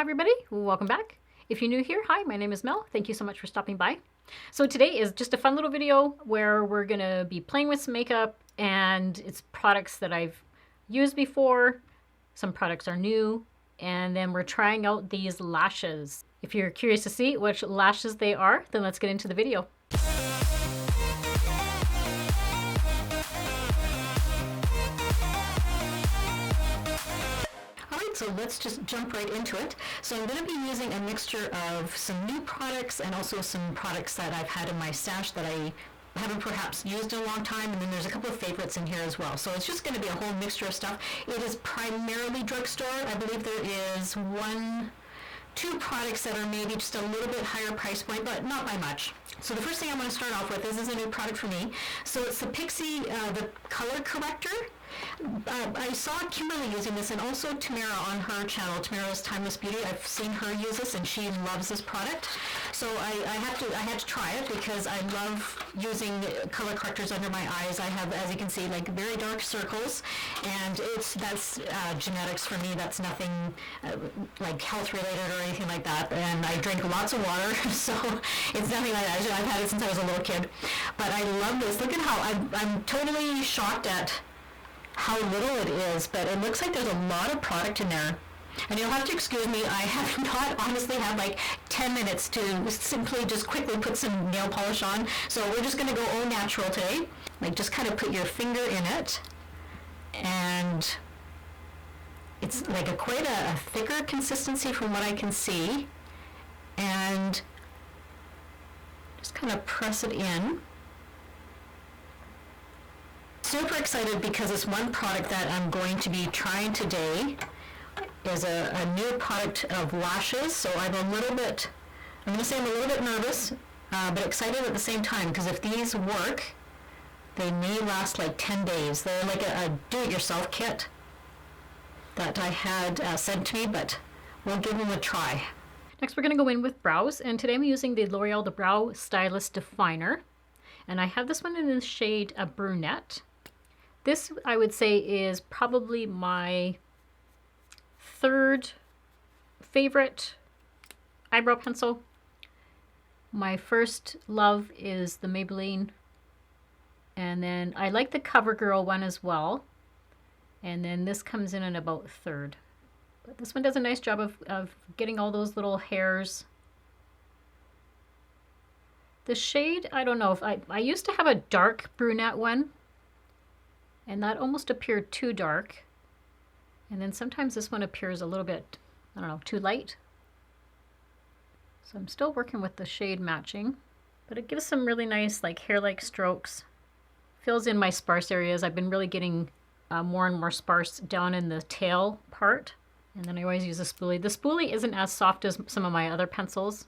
Hi everybody, welcome back. If you're new here, hi, my name is Mel. Thank you so much for stopping by. So today is just a fun little video where we're gonna be playing with some makeup, and it's products that I've used before. Some products are new, and then we're trying out these lashes. If you're curious to see which lashes they are, then let's get into the video. So let's just jump right into it. So I'm going to be using a mixture of some new products and also some products that I've had in my stash that I haven't perhaps used in a long time, and then there's a couple of favorites in here as well. So it's just going to be a whole mixture of stuff. It is primarily drugstore. I believe there is two products that are maybe just a little bit higher price point, but not by much. So the first thing I want to start off with, this is a new product for me. So it's the Pixie, the color corrector. I saw Kimberly using this, and also Tamara on her channel, Tamara's Timeless Beauty. I've seen her use this, and she loves this product. So I had to try it because I love using color correctors under my eyes. I have, as you can see, like very dark circles, and that's genetics for me. That's nothing like health related or anything like that. And I drink lots of water, so it's nothing like that. I've had it since I was a little kid. But I love this. Look at how I'm totally shocked at how little it is, but it looks like there's a lot of product in there. And you'll have to excuse me, I have not honestly had like 10 minutes to simply just quickly put some nail polish on. So we're just going to go au natural today. Like, just kind of put your finger in it, and it's like quite a thicker consistency from what I can see. And just kind of press it in. Super excited because this one product that I'm going to be trying today is a new product of Lashes. So I'm a little bit nervous, but excited at the same time, because if these work, they may last like 10 days. They're like a do-it-yourself kit that I had sent to me, but we'll give them a try. Next, we're going to go in with brows, and today I'm using the L'Oreal The Brow Stylist Definer, and I have this one in the shade Brunette. This, I would say, is probably my third favorite eyebrow pencil. My first love is the Maybelline, and then I like the CoverGirl one as well, and then this comes in at about third. But this one does a nice job of getting all those little hairs. The shade, I don't know, if I used to have a dark brunette one, and that almost appeared too dark. And then sometimes this one appears a little bit, I don't know, too light. So I'm still working with the shade matching, but it gives some really nice like hair-like strokes. Fills in my sparse areas. I've been really getting more and more sparse down in the tail part. And then I always use a spoolie. The spoolie isn't as soft as some of my other pencils.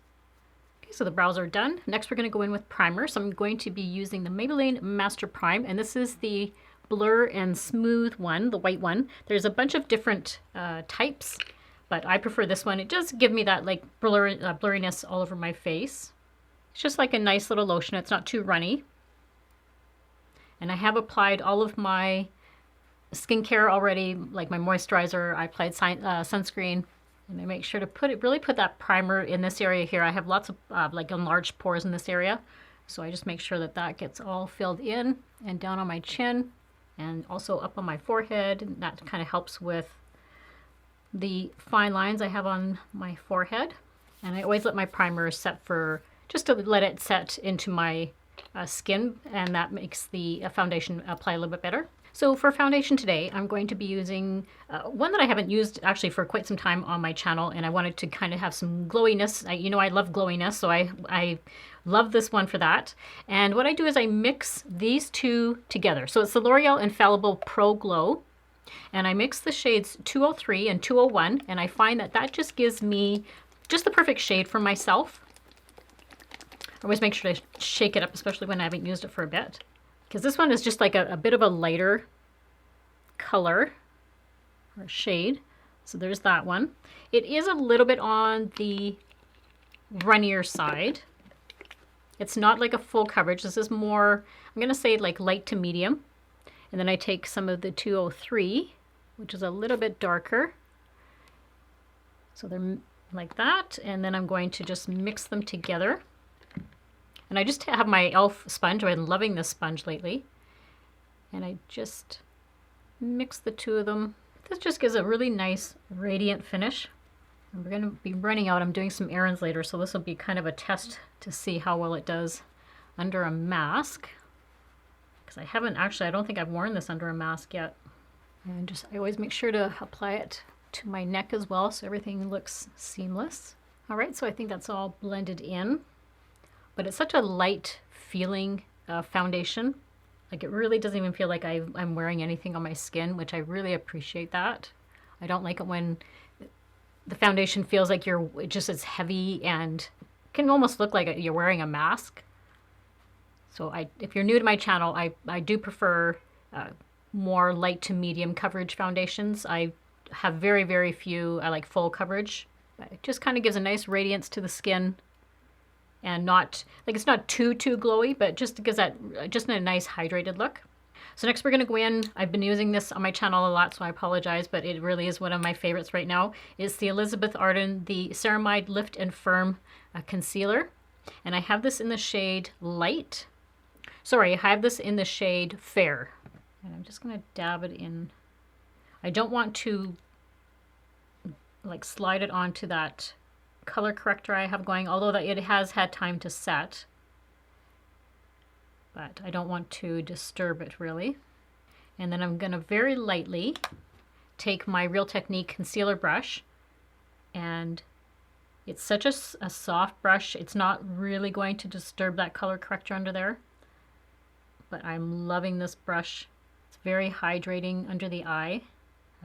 Okay, so the brows are done. Next we're going to go in with primer. So I'm going to be using the Maybelline Master Prime, and this is the Blur and Smooth one, the white one. There's a bunch of different types, but I prefer this one. It does give me that like blurriness all over my face. It's just like a nice little lotion. It's not too runny. And I have applied all of my skincare already, like my moisturizer. I applied sunscreen, and I make sure to really put that primer in this area here. I have lots of like enlarged pores in this area, so I just make sure that that gets all filled in and down on my chin, and also up on my forehead. And that kind of helps with the fine lines I have on my forehead. And I always let my primer set for, just to let it set into my skin, and that makes the foundation apply a little bit better. So for foundation today, I'm going to be using one that I haven't used actually for quite some time on my channel, and I wanted to kind of have some glowiness. You know, I love glowiness, so I love this one for that. And what I do is I mix these two together. So it's the L'Oreal Infallible Pro Glow, and I mix the shades 203 and 201, and I find that that just gives me just the perfect shade for myself. I always make sure to shake it up, especially when I haven't used it for a bit, because this one is just like a bit of a lighter color or shade. So there's that one. It is a little bit on the runnier side. It's not like a full coverage. This is more, I'm going to say like light to medium. And then I take some of the 203, which is a little bit darker. So they're like that. And then I'm going to just mix them together. And I just have my e.l.f. sponge. I've been loving this sponge lately. And I just mix the two of them. This just gives a really nice radiant finish. And we're going to be running out. I'm doing some errands later, so this will be kind of a test to see how well it does under a mask. Because I haven't actually, I don't think I've worn this under a mask yet. And just, I always make sure to apply it to my neck as well so everything looks seamless. All right, so I think that's all blended in. But it's such a light feeling foundation. Like it really doesn't even feel like I'm wearing anything on my skin, which I really appreciate that. I don't like it when the foundation feels like it just is heavy and can almost look like you're wearing a mask. So if you're new to my channel, I do prefer more light to medium coverage foundations. I have very, very few. I like full coverage. It just kind of gives a nice radiance to the skin. And not, like it's not too glowy, but just gives that, just a nice hydrated look. So next we're gonna go in, I've been using this on my channel a lot, so I apologize, but it really is one of my favorites right now. It's the Elizabeth Arden, the Ceramide Lift and Firm Concealer. And I have this in the shade Light. Sorry, I have this in the shade Fair. And I'm just gonna dab it in. I don't want to like slide it onto that color corrector I have going, although that it has had time to set, but I don't want to disturb it really. And then I'm going to very lightly take my Real Technique concealer brush, and it's such a soft brush, it's not really going to disturb that color corrector under there, but I'm loving this brush. It's very hydrating under the eye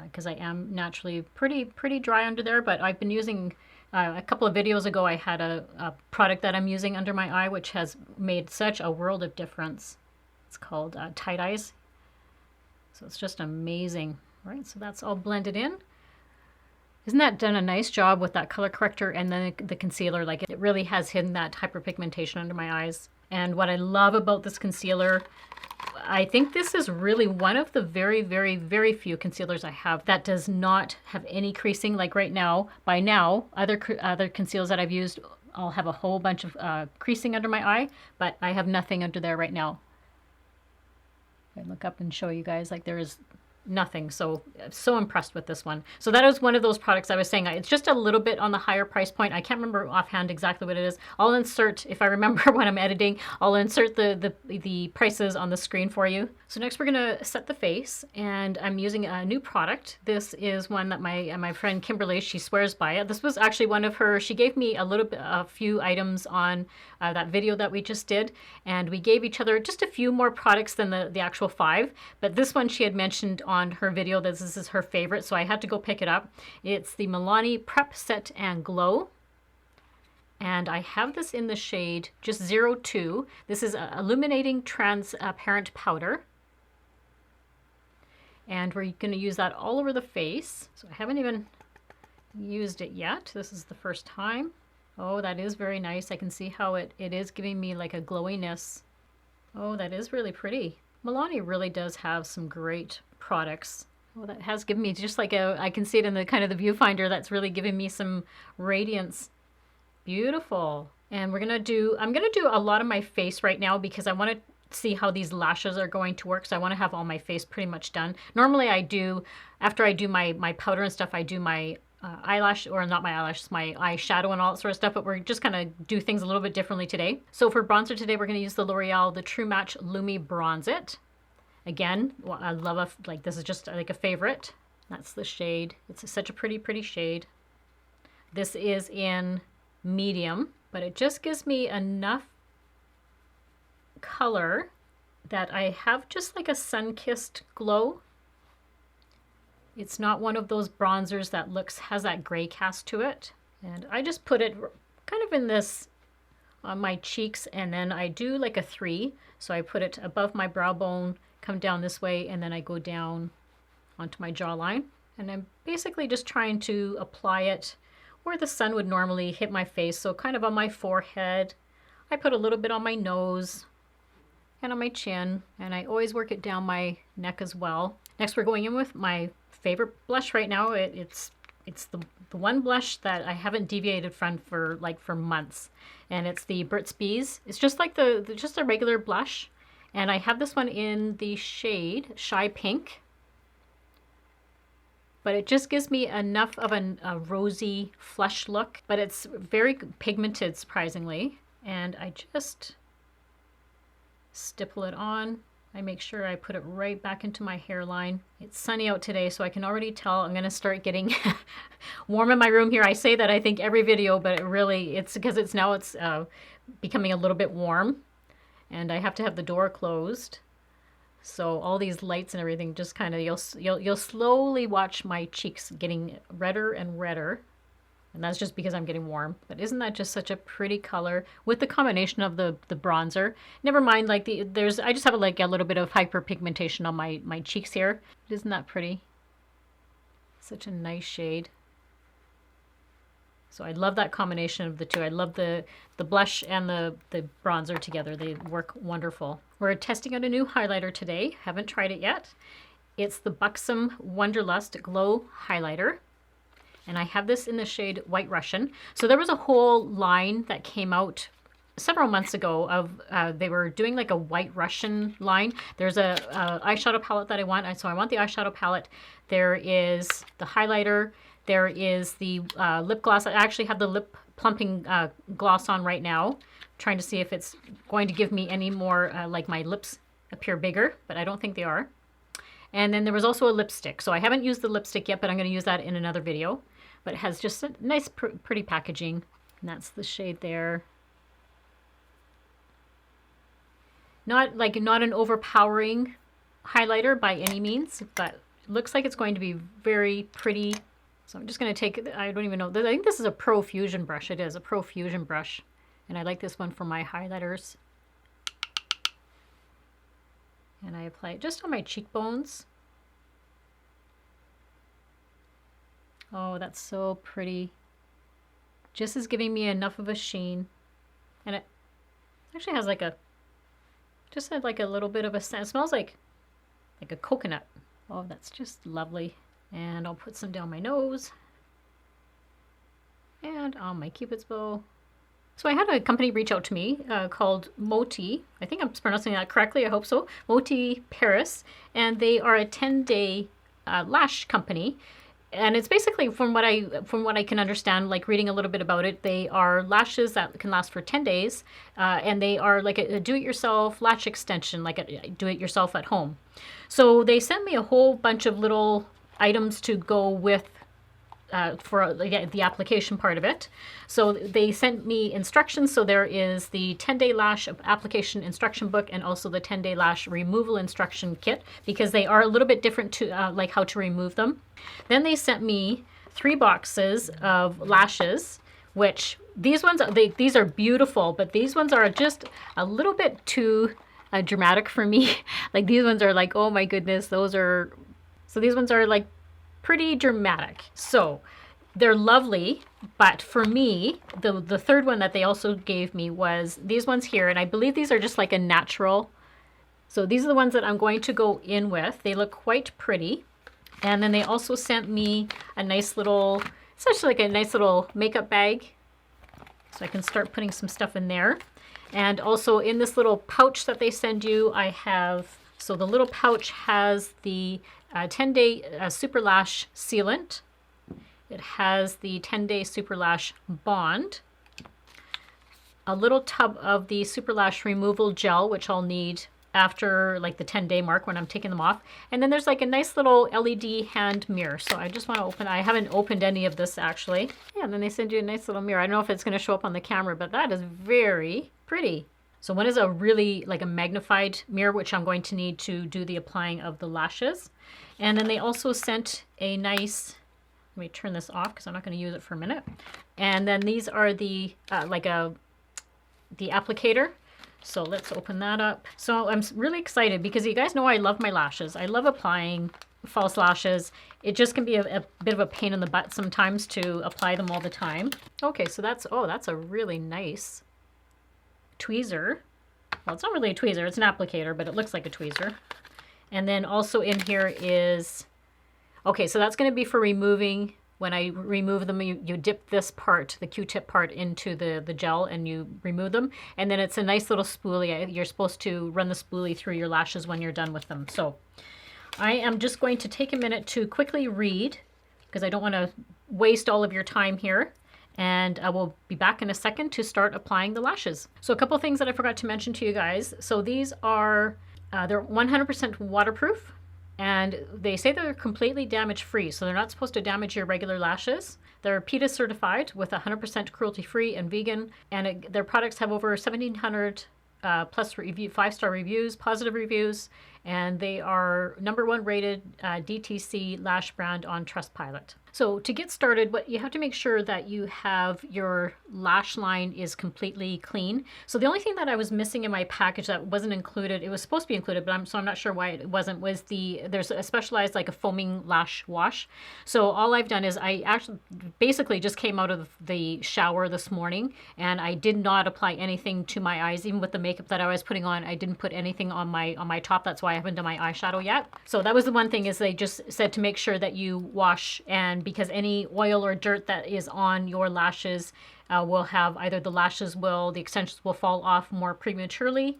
because I am naturally pretty dry under there, but I've been using a couple of videos ago, I had a product that I'm using under my eye, which has made such a world of difference. It's called Tight Eyes. So it's just amazing. All right, so that's all blended in. Isn't that done a nice job with that color corrector and then the concealer? Like it really has hidden that hyperpigmentation under my eyes. And what I love about this concealer, I think this is really one of the very, very, very few concealers I have that does not have any creasing. Like right now, by now, other concealers that I've used, I'll have a whole bunch of creasing under my eye, but I have nothing under there right now. I look up and show you guys, like there is nothing. So impressed with this one. So that is one of those products I was saying. It's just a little bit on the higher price point. I can't remember offhand exactly what it is. I'll insert, if I remember when I'm editing, I'll insert the prices on the screen for you. So next we're gonna set the face, and I'm using a new product. This is one that my friend Kimberly, she swears by it. This was actually one of her, she gave me a few items on that video that we just did, and we gave each other just a few more products than the actual 5, but this one she had mentioned on her video that this is her favorite, so I had to go pick it up. It's the Milani Prep Set and Glow, and I have this in the shade just 02. This is a illuminating transparent powder, and we're going to use that all over the face. So I haven't even used it yet. This is the first time. Oh, that is very nice. I can see how it is giving me like a glowiness. Oh, that is really pretty. Milani really does have some great products. Well, that has given me just like I can see it in the kind of the viewfinder, that's really giving me some radiance. Beautiful. And I'm gonna do a lot of my face right now because I want to see how these lashes are going to work. So I want to have all my face pretty much done. Normally I do, after I do my powder and stuff, I do my eyelash, or not my eyelashes, my eyeshadow and all that sort of stuff, but we're just gonna do things a little bit differently today. So for bronzer today, we're gonna use the L'Oreal The True Match Lumi Bronze It. Again, well, I love like this is just like a favorite. That's the shade. It's such a pretty shade. This is in medium, but it just gives me enough color that I have just like a sun-kissed glow. It's not one of those bronzers that has that gray cast to it. And I just put it kind of in this on my cheeks, and then I do like a 3. So I put it above my brow bone, come down this way, and then I go down onto my jawline. And I'm basically just trying to apply it where the sun would normally hit my face. So kind of on my forehead. I put a little bit on my nose and on my chin, and I always work it down my neck as well. Next, we're going in with my favorite blush right now. It's it's the one blush that I haven't deviated from for months, and it's the Burt's Bees. It's just like just a regular blush, and I have this one in the shade Shy Pink, but it just gives me enough of a rosy flush look, but it's very pigmented surprisingly, and I just stipple it on. I make sure I put it right back into my hairline. It's sunny out today, so I can already tell I'm gonna start getting warm in my room here. I say that I think every video, but it's because it's becoming a little bit warm, and I have to have the door closed. So all these lights and everything just kind of, you'll slowly watch my cheeks getting redder and redder. And that's just because I'm getting warm. But isn't that just such a pretty color with the combination of the bronzer? Never mind, like I just have a little bit of hyperpigmentation on my cheeks here. Isn't that pretty? Such a nice shade. So I love that combination of the two. I love the blush and the bronzer together. They work wonderful. We're testing out a new highlighter today. Haven't tried it yet. It's the Buxom Wonderlust Glow Highlighter. And I have this in the shade White Russian. So there was a whole line that came out several months ago of, they were doing like a White Russian line. There's a eyeshadow palette that I want. So I want the eyeshadow palette. There is the highlighter. There is the lip gloss. I actually have the lip plumping gloss on right now, trying to see if it's going to give me any more, like my lips appear bigger, but I don't think they are. And then there was also a lipstick. So I haven't used the lipstick yet, but I'm going to use that in another video. But it has just a nice, pretty packaging. And that's the shade there. Not an overpowering highlighter by any means, but it looks like it's going to be very pretty. So I'm just going to take, I don't even know, I think this is a Pro Fusion brush. It is a Pro Fusion brush. And I like this one for my highlighters. And I apply it just on my cheekbones. Oh, that's so pretty. Just is giving me enough of a sheen. And it actually has just had like a little bit of a scent. It smells like a coconut. Oh, that's just lovely. And I'll put some down my nose. And on my Cupid's bow. So I had a company reach out to me called Moitie. I think I'm pronouncing that correctly. I hope so. Moitie Paris. And they are a 10-day lash company. And it's basically, from what I can understand, like reading a little bit about it, they are lashes that can last for 10 days. And they are like a do-it-yourself lash extension, like a do-it-yourself at home. So they sent me a whole bunch of little items to go with for the application part of it. So they sent me instructions. So there is the 10-day lash application instruction book and also the 10-day lash removal instruction kit, because they are a little bit different to like how to remove them. Then they sent me 3 boxes of lashes, which these ones, these are beautiful, but these ones are just a little bit too dramatic for me. Like these ones are like, oh my goodness, so these ones are like pretty dramatic. So they're lovely, but for me, the third one that they also gave me was these ones here, and I believe these are just like a natural. So these are the ones that I'm going to go in with. They look quite pretty. And then they also sent me a nice little, it's actually like a nice little makeup bag. So I can start putting some stuff in there. And also in this little pouch that they send you, I have, so the little pouch has the 10-day Super Lash Sealant. It has the 10-day Super Lash Bond. A little tub of the Super Lash Removal Gel, which I'll need after like the 10-day mark when I'm taking them off. And then there's like a nice little LED hand mirror. So I just want to open, I haven't opened any of this actually. Yeah, and then they send you a nice little mirror. I don't know if it's going to show up on the camera, but that is very pretty. So one is a really like a magnified mirror, which I'm going to need to do the applying of the lashes. And then they also sent a nice, let me turn this off because I'm not going to use it for a minute. And then these are the the applicator. So let's open that up. So I'm really excited because you guys know I love my lashes. I love applying false lashes. It just can be a bit of a pain in the butt sometimes to apply them all the time. Okay, so that's a really nice tweezer. Well, it's not really a tweezer, it's an applicator, but it looks like a tweezer. And then also in here is, okay, so that's going to be for removing when I remove them, you dip this part, the Q-tip part, into the gel and you remove them. And then it's a nice little spoolie. You're supposed to run the spoolie through your lashes when you're done with them. So I am just going to take a minute to quickly read because I don't want to waste all of your time here. And I will be back in a second to start applying the lashes. So a couple of things that I forgot to mention to you guys. So these are, they're 100% waterproof. And they say they're completely damage free, so they're not supposed to damage your regular lashes. They're PETA certified with 100% cruelty free and vegan, and their products have over 1,700 plus 5-star reviews, positive reviews, and they are #1 rated DTC lash brand on Trustpilot. So to get started, what you have to make sure that you have your lash line is completely clean. So the only thing that I was missing in my package that wasn't included, it was supposed to be included, but I'm not sure why it wasn't, was there's a specialized, like a foaming lash wash. So all I've done is I actually basically just came out of the shower this morning and I did not apply anything to my eyes. Even with the makeup that I was putting on, I didn't put anything on my top. That's why I haven't done my eyeshadow yet. So that was the one thing, is they just said to make sure that you wash, and because any oil or dirt that is on your lashes will have either the extensions will fall off more prematurely,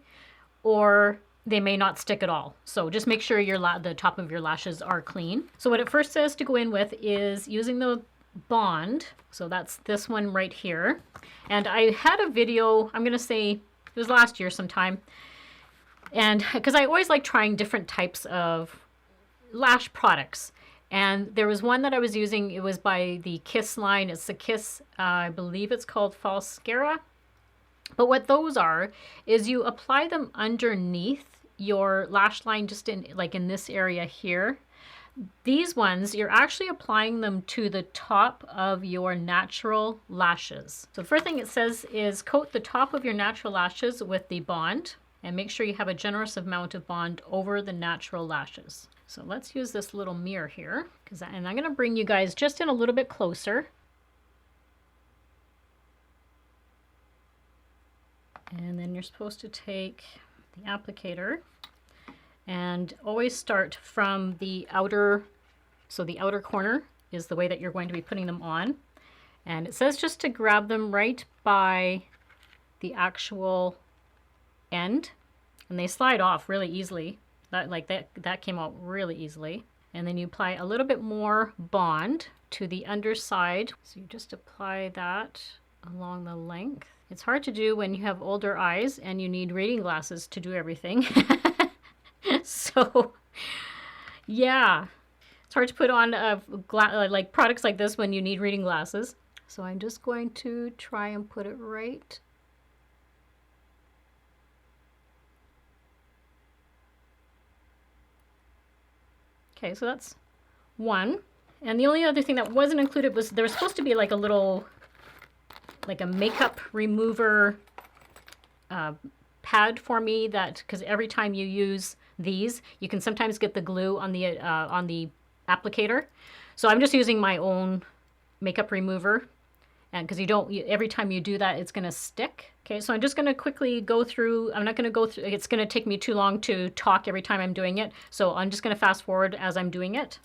or they may not stick at all. So just make sure the top of your lashes are clean. So what it first says to go in with is using the Bond. So that's this one right here. And I had a video, I'm going to say it was last year sometime, and because I always like trying different types of lash products. And there was one that I was using, it was by the Kiss line. It's the Kiss, I believe it's called Falscara. But what those are is you apply them underneath your lash line, just in this area here. These ones, you're actually applying them to the top of your natural lashes. So the first thing it says is coat the top of your natural lashes with the Bond, and make sure you have a generous amount of Bond over the natural lashes. So let's use this little mirror here, and I'm going to bring you guys just in a little bit closer. And then you're supposed to take the applicator and always start from the outer, so the outer corner is the way that you're going to be putting them on. And it says just to grab them right by the end, and they slide off really easily. That came out really easily. And then you apply a little bit more Bond to the underside. So you just apply that along the length. It's hard to do when you have older eyes and you need reading glasses to do everything. So yeah, it's hard to put on like products like this when you need reading glasses. So I'm just going to try and put it right. Okay, so that's one. And the only other thing that wasn't included was there was supposed to be like a little, like a makeup remover pad for me, that because every time you use these, you can sometimes get the glue on the applicator. So I'm just using my own makeup remover, and because every time you do that, it's going to stick. Okay, so I'm just going to quickly go through. I'm not going to go through, it's going to take me too long to talk every time I'm doing it. So I'm just going to fast forward as I'm doing it.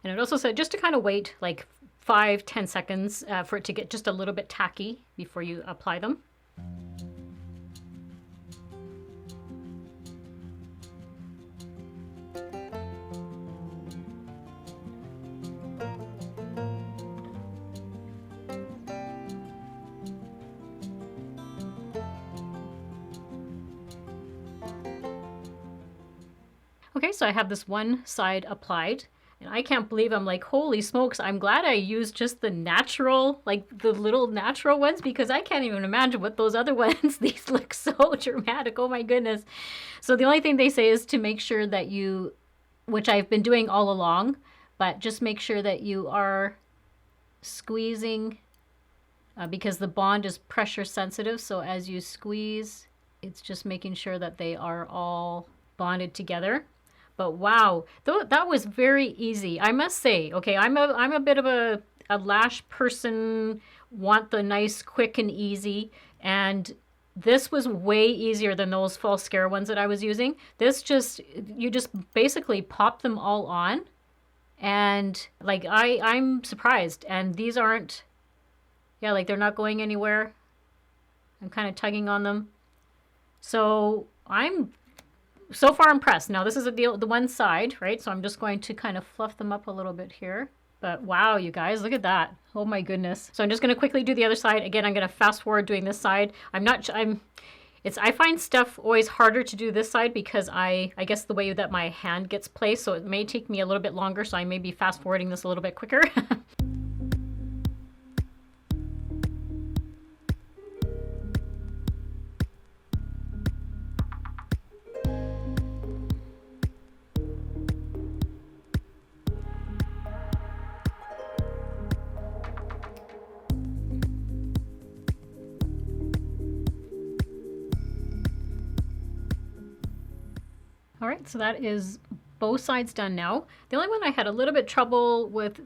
And it also said just to kind of wait like 5-10 seconds for it to get just a little bit tacky before you apply them. Okay, so I have this one side applied, and I can't believe, I'm like, holy smokes, I'm glad I used just the natural, like the little natural ones, because I can't even imagine what those other ones, these look so dramatic, oh my goodness. So the only thing they say is to make sure that you, which I've been doing all along, but just make sure that you are squeezing, because the Bond is pressure sensitive, so as you squeeze, it's just making sure that they are all bonded together. But wow, that was very easy, I must say. Okay, I'm a bit of a lash person, want the nice, quick and easy, and This was way easier than those false scare ones that I was using. This just, you just basically pop them all on. And like, I'm surprised. And these aren't, yeah, like they're not going anywhere. I'm kind of tugging on them. So I'm so far impressed. Now this is the one side, right? So I'm just going to kind of fluff them up a little bit here. But wow, you guys, look at that. Oh my goodness. So I'm just going to quickly do the other side. Again, I'm going to fast forward doing this side. I find stuff always harder to do this side because I guess the way that my hand gets placed, so it may take me a little bit longer, so I may be fast forwarding this a little bit quicker. All right, so that is both sides done now. The only one I had a little bit trouble with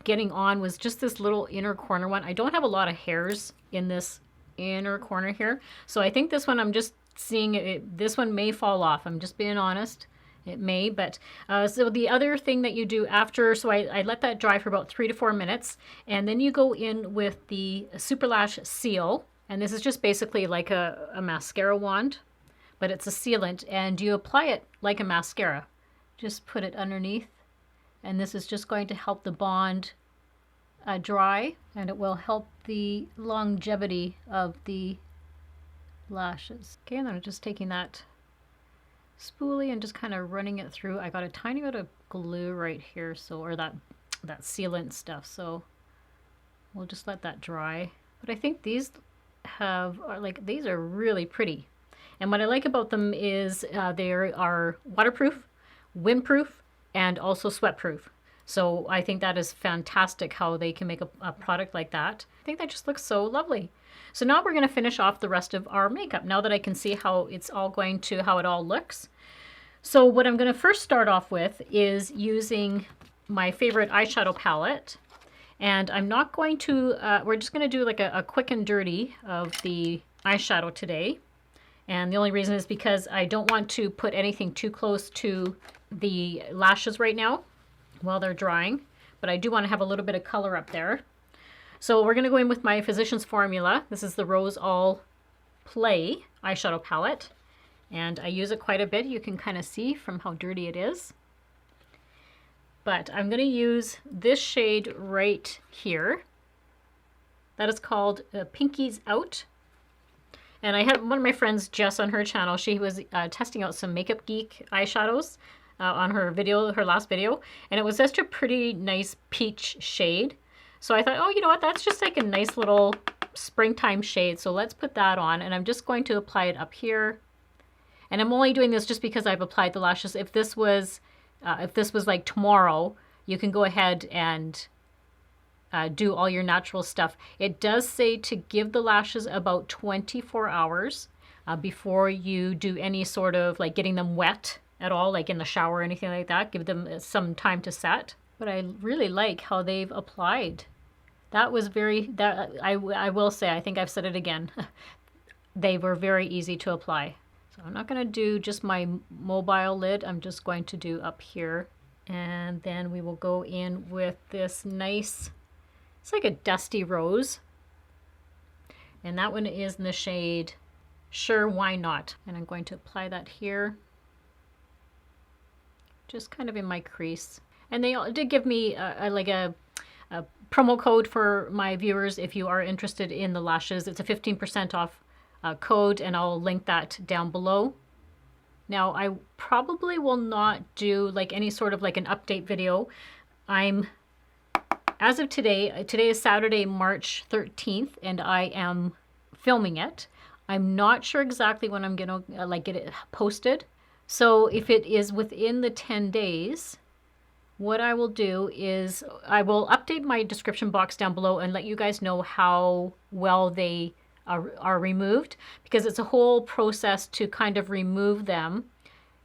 getting on was just this little inner corner one. I don't have a lot of hairs in this inner corner here. So I think this one I'm just seeing it, this one may fall off. I'm just being honest. It may, but so the other thing that you do after, so I let that dry for about 3 to 4 minutes, and then you go in with the Super Lash Seal, and this is just basically like a mascara wand, but it's a sealant, and you apply it like a mascara. Just put it underneath, and this is just going to help the bond dry, and it will help the longevity of the lashes. Okay, and then I'm just taking that spoolie and just kind of running it through. I got a tiny bit of glue right here, so, or that sealant stuff, so we'll just let that dry. But I think these these are really pretty. And what I like about them is they are waterproof, windproof, and also sweatproof. So I think that is fantastic how they can make a product like that. I think that just looks so lovely. So now we're going to finish off the rest of our makeup now that I can see how it all looks. So what I'm going to first start off with is using my favorite eyeshadow palette. And I'm not going to, we're just going to do like a quick and dirty of the eyeshadow today. And the only reason is because I don't want to put anything too close to the lashes right now while they're drying. But I do want to have a little bit of color up there. So we're going to go in with my Physicians Formula. This is the Rose All Play eyeshadow palette. And I use it quite a bit. You can kind of see from how dirty it is. But I'm going to use this shade right here. That is called Pinkies Out. And I had one of my friends, Jess, on her channel. She was testing out some Makeup Geek eyeshadows on her last video. And it was just a pretty nice peach shade. So I thought, oh, you know what? That's just like a nice little springtime shade. So let's put that on. And I'm just going to apply it up here. And I'm only doing this just because I've applied the lashes. If this was like tomorrow, you can go ahead and do all your natural stuff. It does say to give the lashes about 24 hours before you do any sort of like getting them wet at all, like in the shower or anything like that. Give them some time to set. But I really like how they've applied. That was I will say, I think I've said it again. They were very easy to apply. So I'm not going to do just my mobile lid. I'm just going to do up here. And then we will go in with this nice, it's like a dusty rose. And that one is in the shade Sure Why Not. And I'm going to apply that here. Just kind of in my crease. And they did give me a promo code for my viewers if you are interested in the lashes. It's a 15% off code, and I'll link that down below. Now, I probably will not do like any sort of like an update video. As of today is Saturday, March 13th, and I am filming it. I'm not sure exactly when I'm gonna get it posted. So if it is within the 10 days, what I will do is I will update my description box down below and let you guys know how well they are removed, because it's a whole process to kind of remove them.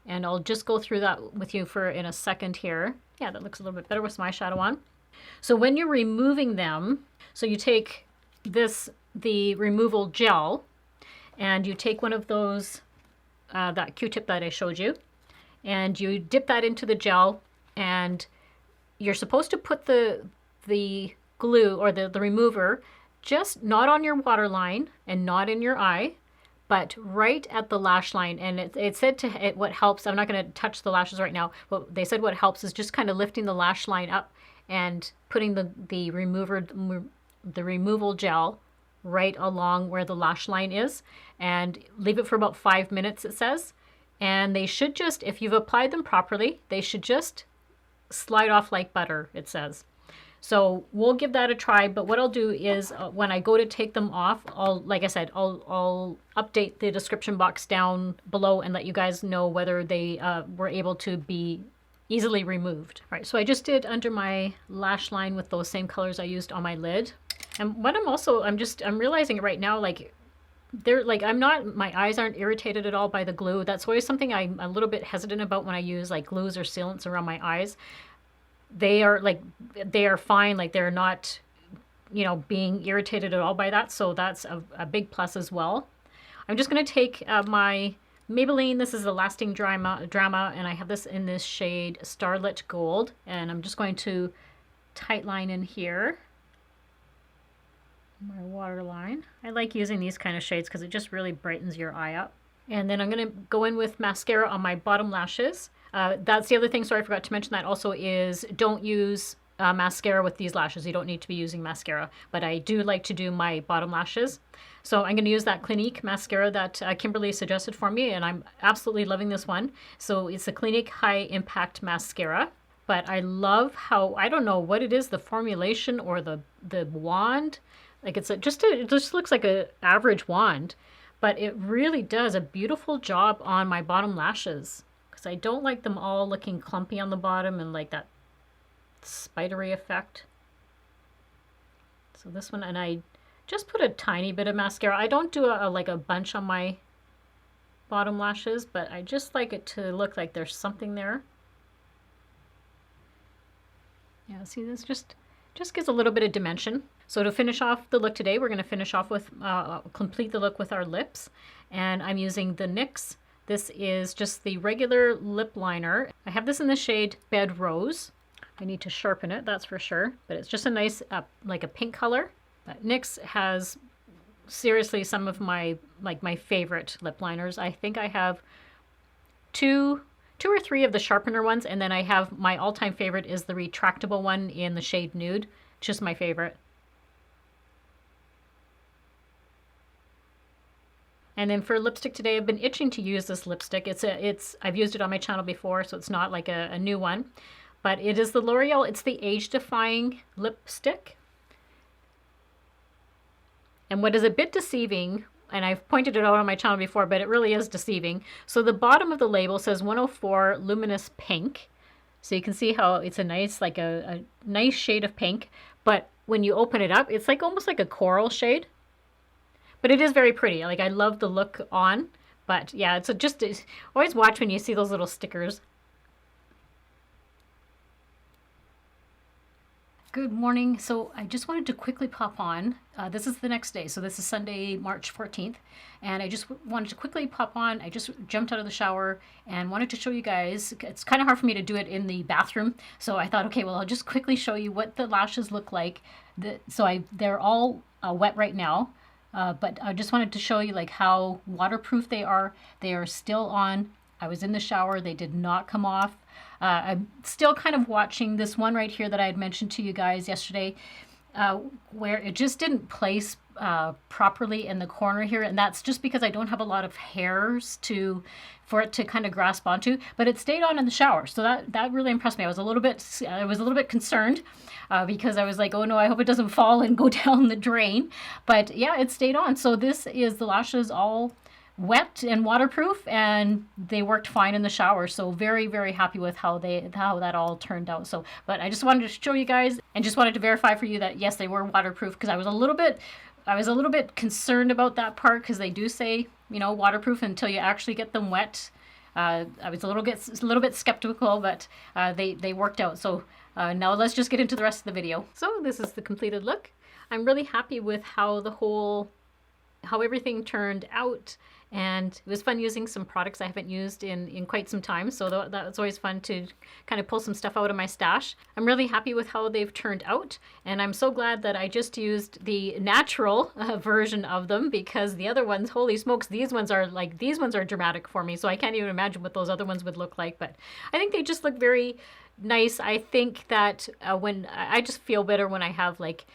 And I'll just go through that with you in a second here. Yeah, that looks a little bit better with my shadow on. So when you're removing them, so you take the removal gel, and you take one of those, that Q-tip that I showed you, and you dip that into the gel, and you're supposed to put the glue or the remover just not on your waterline and not in your eye, but right at the lash line. And it said what helps, I'm not going to touch the lashes right now, but they said what helps is just kind of lifting the lash line up and putting the removal gel right along where the lash line is, and leave it for about 5 minutes, it says. And they should just, if you've applied them properly, they should just slide off like butter, it says. So we'll give that a try, but what I'll do is when I go to take them off, like I said, I'll update the description box down below and let you guys know whether they were able to be easily removed. All right, so I just did under my lash line with those same colors I used on my lid. And what I'm realizing it right now, like my eyes aren't irritated at all by the glue. That's always something I'm a little bit hesitant about when I use like glues or sealants around my eyes. They are fine, like they're not, being irritated at all by that. So that's a big plus as well. I'm just going to take my Maybelline, this is the Lasting Drama, and I have this in this shade Starlit Gold, and I'm just going to tight line in here. My waterline. I like using these kind of shades because it just really brightens your eye up. And then I'm going to go in with mascara on my bottom lashes. That's the other thing, sorry, I forgot to mention that also, is don't use mascara with these lashes. You don't need to be using mascara, but I do like to do my bottom lashes. So I'm going to use that Clinique mascara that Kimberly suggested for me, and I'm absolutely loving this one. So it's a Clinique High Impact Mascara. But I love how, I don't know what it is, the formulation or the wand. Like it just looks like an average wand, but it really does a beautiful job on my bottom lashes, because I don't like them all looking clumpy on the bottom and like that spidery effect. So this one, and I just put a tiny bit of mascara. I don't do like a bunch on my bottom lashes, but I just like it to look like there's something there. Yeah, see, this just gives a little bit of dimension. So to finish off the look today, we're going to finish off with, complete the look with our lips. And I'm using the NYX. This is just the regular lip liner. I have this in the shade Bed Rose. I need to sharpen it, that's for sure. But it's just a nice, like a pink color. But NYX has seriously some of my favorite lip liners. I think I have two or three of the sharpener ones. And then I have my all-time favorite is the retractable one in the shade Nude. Just my favorite. And then for lipstick today, I've been itching to use this lipstick. I've used it on my channel before, so it's not like a new one. But it is the L'Oreal, it's the Age Defying Lipstick. And what is a bit deceiving, and I've pointed it out on my channel before, but it really is deceiving. So the bottom of the label says 104 Luminous Pink. So you can see how it's a nice, like a nice shade of pink. But when you open it up, it's like almost like a coral shade. But it is very pretty. Like, I love the look on. But yeah, it's always watch when you see those little stickers. Good morning. So I just wanted to quickly pop on. This is the next day. So this is Sunday, March 14th. And I just wanted to quickly pop on. I just jumped out of the shower and wanted to show you guys. It's kind of hard for me to do it in the bathroom. So I thought, okay, well, I'll just quickly show you what the lashes look like. They're all wet right now. But I just wanted to show you like how waterproof they are. They are still on. I was in the shower. They did not come off. I'm still kind of watching this one right here that I had mentioned to you guys yesterday, where it just didn't place properly in the corner here. And that's just because I don't have a lot of hairs for it to kind of grasp onto, but it stayed on in the shower. So that really impressed me. I was a little bit concerned because I was like, oh no, I hope it doesn't fall and go down the drain. But yeah, it stayed on. So this is the lashes all wet and waterproof, and they worked fine in the shower. So very, very happy with how that all turned out. So, but I just wanted to show you guys and just wanted to verify for you that yes, they were waterproof, because I was a little bit concerned about that part, because they do say, waterproof until you actually get them wet. I was a little bit skeptical, but they worked out. So now let's just get into the rest of the video. So this is the completed look. I'm really happy with how the whole how everything turned out. And it was fun using some products I haven't used in quite some time. So that's always fun to kind of pull some stuff out of my stash. I'm really happy with how they've turned out. And I'm so glad that I just used the natural version of them, because the other ones, holy smokes, these ones are dramatic for me. So I can't even imagine what those other ones would look like. But I think they just look very nice. I think that when I just feel better when I have like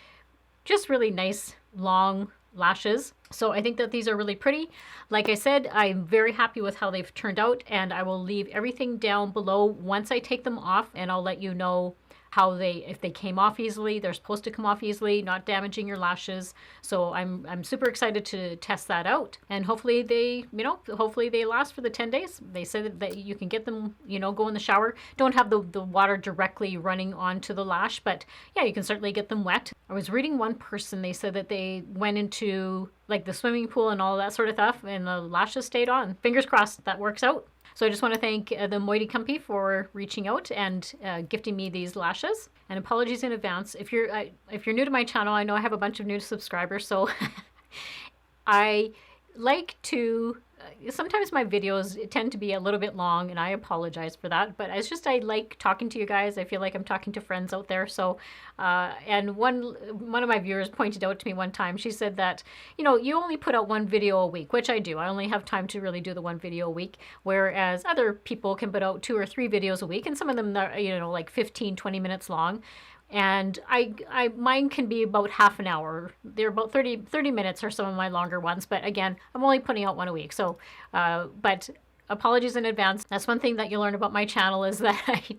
just really nice long lashes. So I think that these are really pretty. Like I said, I'm very happy with how they've turned out, and I will leave everything down below once I take them off, and I'll let you know how if they came off easily. They're supposed to come off easily, not damaging your lashes. So I'm super excited to test that out, and hopefully they last for the 10 days. They said that you can get them, go in the shower. Don't have the water directly running onto the lash, but yeah, you can certainly get them wet. I was reading one person, they said that they went into like the swimming pool and all that sort of stuff, and the lashes stayed on. Fingers crossed that works out. So I just want to thank the Moitie Company for reaching out and gifting me these lashes. And apologies in advance. If you're new to my channel, I know I have a bunch of new subscribers, so I like to sometimes my videos tend to be a little bit long, and I apologize for that, but it's just I like talking to you guys. I feel like I'm talking to friends out there. So and one of my viewers pointed out to me one time, she said that you only put out one video a week, which I do. I only have time to really do the one video a week, whereas other people can put out 2 or 3 videos a week, and some of them are like 15-20 minutes long. And mine can be about half an hour. They're about 30 minutes are some of my longer ones. But again, I'm only putting out one a week. So, but apologies in advance. That's one thing that you'll learn about my channel, is that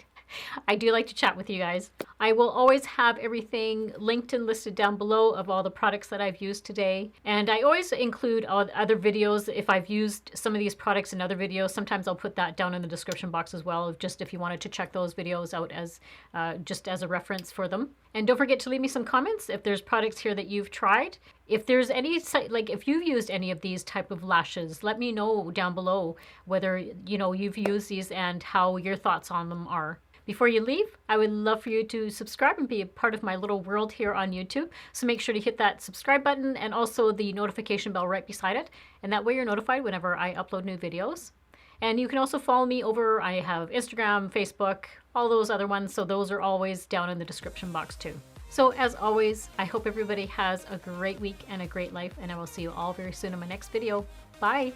I do like to chat with you guys. I will always have everything linked and listed down below of all the products that I've used today. And I always include other videos if I've used some of these products in other videos. Sometimes I'll put that down in the description box as well, just if you wanted to check those videos out as just as a reference for them. And don't forget to leave me some comments if there's products here that you've tried. If there's any, like if you've used any of these type of lashes, let me know down below whether you've used these and how your thoughts on them are. Before you leave, I would love for you to subscribe and be a part of my little world here on YouTube. So make sure to hit that subscribe button and also the notification bell right beside it. And that way you're notified whenever I upload new videos. And you can also follow me over, I have Instagram, Facebook, all those other ones. So those are always down in the description box too. So as always, I hope everybody has a great week and a great life. And I will see you all very soon in my next video. Bye.